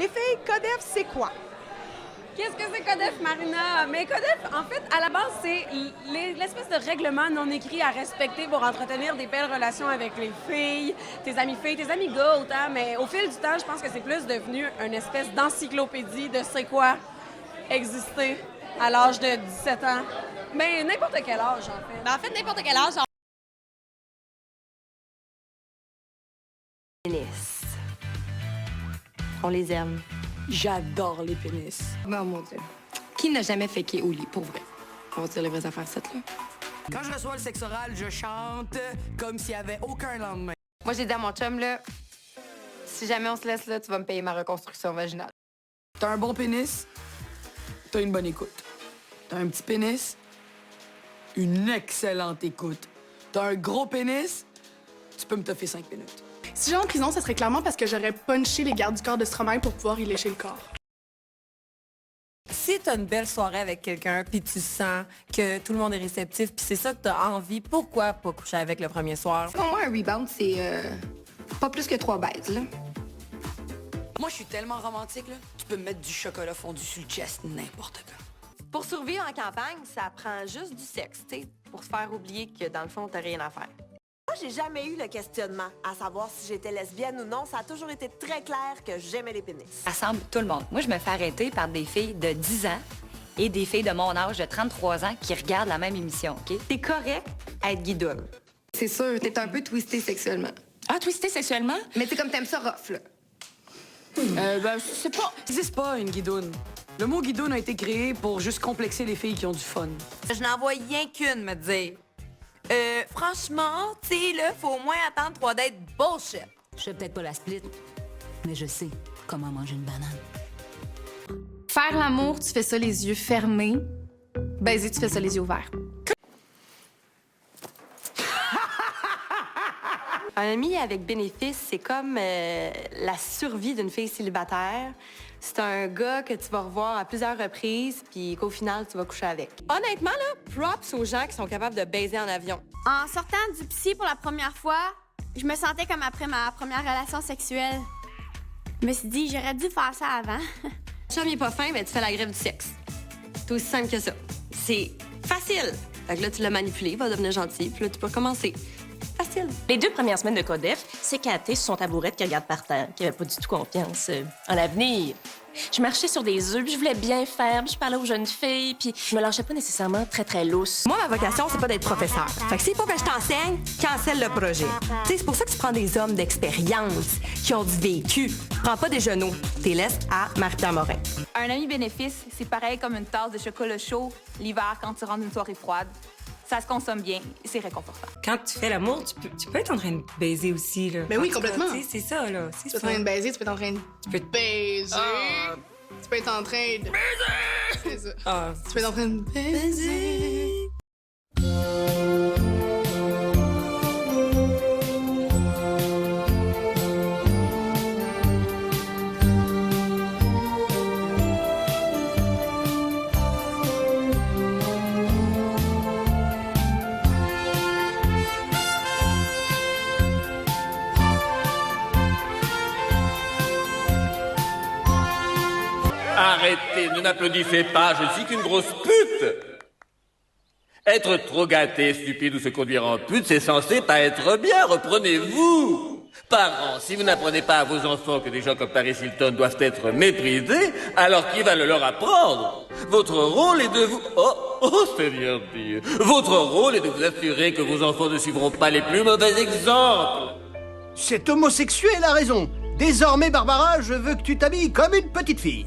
Les filles, Codef, c'est quoi? Qu'est-ce que c'est Codef, Marina? Mais Codef, en fait, à la base, c'est l'espèce de règlement non écrit à respecter pour entretenir des belles relations avec les filles, tes amis gars autant, mais au fil du temps, je pense que c'est plus devenu une espèce d'encyclopédie de c'est quoi exister à l'âge de 17 ans. Mais n'importe quel âge, en fait. Ben, en fait, n'importe quel âge. Pénis. On les aime. J'adore les pénis. Oh mon Dieu. Qui n'a jamais féqué au lit, pour vrai? On va dire les vraies affaires, cette là. Quand je reçois le sexe oral, je chante comme s'il n'y avait aucun lendemain. Moi, j'ai dit à mon chum, là, si jamais on se laisse là, tu vas me payer ma reconstruction vaginale. T'as un bon pénis, t'as une bonne écoute. T'as un petit pénis, une excellente écoute. T'as un gros pénis, tu peux me toffer 5 minutes. Si j'allais en prison, ça serait clairement parce que j'aurais punché les gardes du corps de Stromae pour pouvoir y lécher le corps. Si t'as une belle soirée avec quelqu'un, puis tu sens que tout le monde est réceptif, puis c'est ça que t'as envie, pourquoi pas coucher avec le premier soir? Pour moi, un rebound, c'est pas plus que 3 baises, là. Moi, je suis tellement romantique, là. Tu peux me mettre du chocolat fondu sur le chest, n'importe quand. Pour survivre en campagne, ça prend juste du sexe, tu sais, pour se faire oublier que dans le fond, t'as rien à faire. Moi, j'ai jamais eu le questionnement à savoir si j'étais lesbienne ou non. Ça a toujours été très clair que j'aimais les pénis. Ça semble tout le monde. Moi, je me fais arrêter par des filles de 10 ans et des filles de mon âge de 33 ans qui regardent la même émission, OK? T'es correct à être guidoune. C'est sûr, t'es un peu twisté sexuellement. Ah, twisté sexuellement? Mais t'es comme t'aimes ça rough, là. Ben, je sais pas. Ça existe pas, une guidoune. Le mot guidoune a été créé pour juste complexer les filles qui ont du fun. Je n'en vois rien qu'une me dire. Franchement, tu sais, là, faut au moins attendre 3 dates bullshit. Je sais peut-être pas la split, mais je sais comment manger une banane. Faire l'amour, tu fais ça les yeux fermés. Baiser, tu fais ça les yeux ouverts. Un ami avec bénéfice, c'est comme la survie d'une fille célibataire. C'est un gars que tu vas revoir à plusieurs reprises, puis qu'au final, tu vas coucher avec. Honnêtement, là, props aux gens qui sont capables de baiser en avion. En sortant du psy pour la première fois, je me sentais comme après ma première relation sexuelle. Je me suis dit, j'aurais dû faire ça avant. Si chum n'est pas fin, ben, tu fais la grève du sexe. C'est aussi simple que ça. C'est facile. Fait que là, tu l'as manipulé, il va devenir gentil, puis là, tu peux commencer. Facile. Les 2 premières semaines de Codef, c'est Cathy sur son tabourette qui regarde par terre, qui avait pas du tout confiance en l'avenir. Je marchais sur des œufs, puis je voulais bien faire, puis je parlais aux jeunes filles, puis je me lâchais pas nécessairement très, très lousse. Moi, ma vocation, c'est pas d'être professeur. Fait que s'il faut que je t'enseigne, cancelle le projet. Tu sais, c'est pour ça que tu prends des hommes d'expérience, qui ont du vécu. Prends pas des genoux. T'es laisses à Marie-Pierre Morin. Un ami bénéfice, c'est pareil comme une tasse de chocolat chaud l'hiver quand tu rentres d'une soirée froide. Ça se consomme bien, c'est réconfortant. Quand tu fais l'amour, tu peux être en train de baiser aussi, là. Mais oui, complètement. C'est ça, là. Tu peux être en train de baiser, tu peux être en train de baiser. Tu peux être en train de... Baiser! C'est ça. Tu peux être en train de baiser. Arrêtez, ne m'applaudissez pas, je ne suis qu'une grosse pute. Être trop gâté, stupide ou se conduire en pute, c'est censé pas être bien, reprenez-vous. Parents, si vous n'apprenez pas à vos enfants que des gens comme Paris Hilton doivent être méprisés, alors qui va le leur apprendre? Votre rôle est de vous... Oh, Seigneur Dieu. Votre rôle est de vous assurer que vos enfants ne suivront pas les plus mauvais exemples. Cet homosexuel a raison. Désormais, Barbara, je veux que tu t'habilles comme une petite fille.